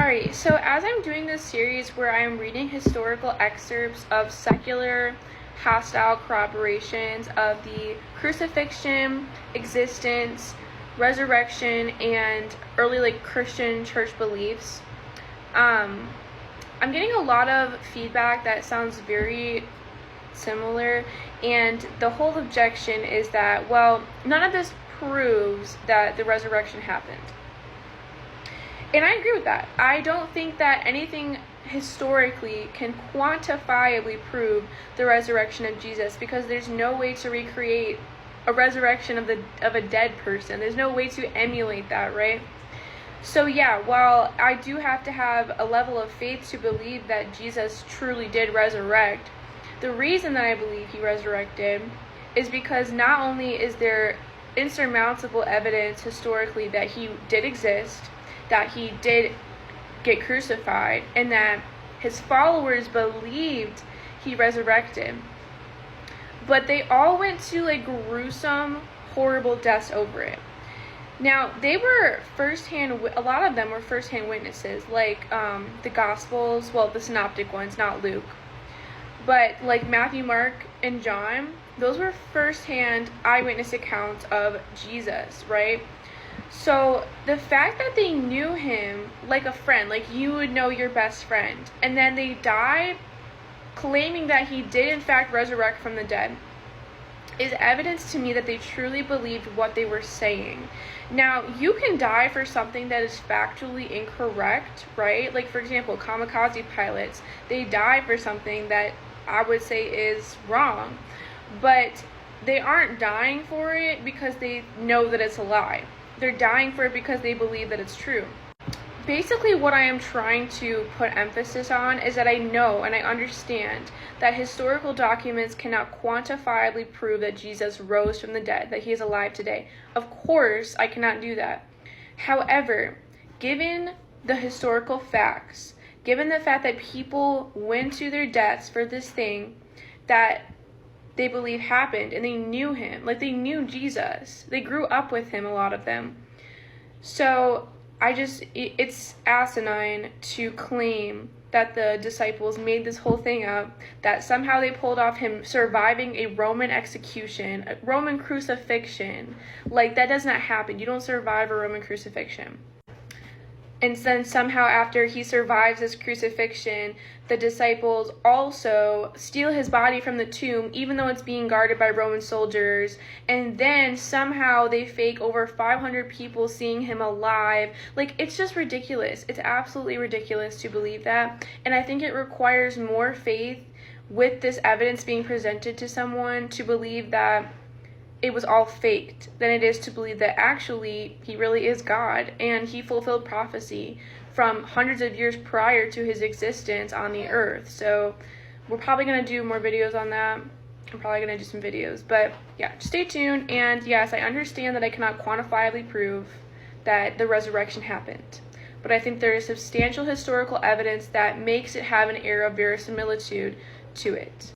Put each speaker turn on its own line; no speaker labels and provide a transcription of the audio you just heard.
Alright, so as I'm doing this series where I am reading historical excerpts of secular, hostile corroborations of the crucifixion, existence, resurrection, and early Christian church beliefs, I'm getting a lot of feedback that sounds very similar, and the whole objection is that, well, none of this proves that the resurrection happened. And I agree with that. I don't think that anything historically can quantifiably prove the resurrection of Jesus, because there's no way to recreate a resurrection of a dead person. There's no way to emulate that, right? So yeah, while I do have to have a level of faith to believe that Jesus truly did resurrect, the reason that I believe he resurrected is because not only is there insurmountable evidence historically that he did exist, that he did get crucified, and that his followers believed he resurrected, but they all went to gruesome, horrible deaths over it. Now, they were a lot of them were firsthand witnesses, the Gospels, well, the synoptic ones, not Luke, but Matthew, Mark, and John, those were firsthand eyewitness accounts of Jesus, right? So the fact that they knew him like a friend, like you would know your best friend, and then they died claiming that he did in fact resurrect from the dead, is evidence to me that they truly believed what they were saying. Now, you can die for something that is factually incorrect, right? Like, for example, kamikaze pilots, they die for something that I would say is wrong, but they aren't dying for it because they know that it's a lie. They're dying for it because they believe that it's true. Basically, what I am trying to put emphasis on is that I know and I understand that historical documents cannot quantifiably prove that Jesus rose from the dead, that he is alive today. Of course, I cannot do that. However, given the historical facts, given the fact that people went to their deaths for this thing that they believe happened, and they knew him, they knew Jesus. They grew up with him, a lot of them. So it's asinine to claim that the disciples made this whole thing up, that somehow they pulled off him surviving a Roman execution, a Roman crucifixion. That does not happen. You don't survive a Roman crucifixion. And then somehow after he survives this crucifixion, the disciples also steal his body from the tomb, even though it's being guarded by Roman soldiers. And then somehow they fake over 500 people seeing him alive. It's just ridiculous. It's absolutely ridiculous to believe that. And I think it requires more faith with this evidence being presented to someone to believe that it was all faked than it is to believe that actually he really is God and he fulfilled prophecy from hundreds of years prior to his existence on the earth. So we're probably going to do more videos on that. I'm probably going to do some videos, but yeah, just stay tuned. And yes, I understand that I cannot quantifiably prove that the resurrection happened, but I think there is substantial historical evidence that makes it have an air of verisimilitude to it.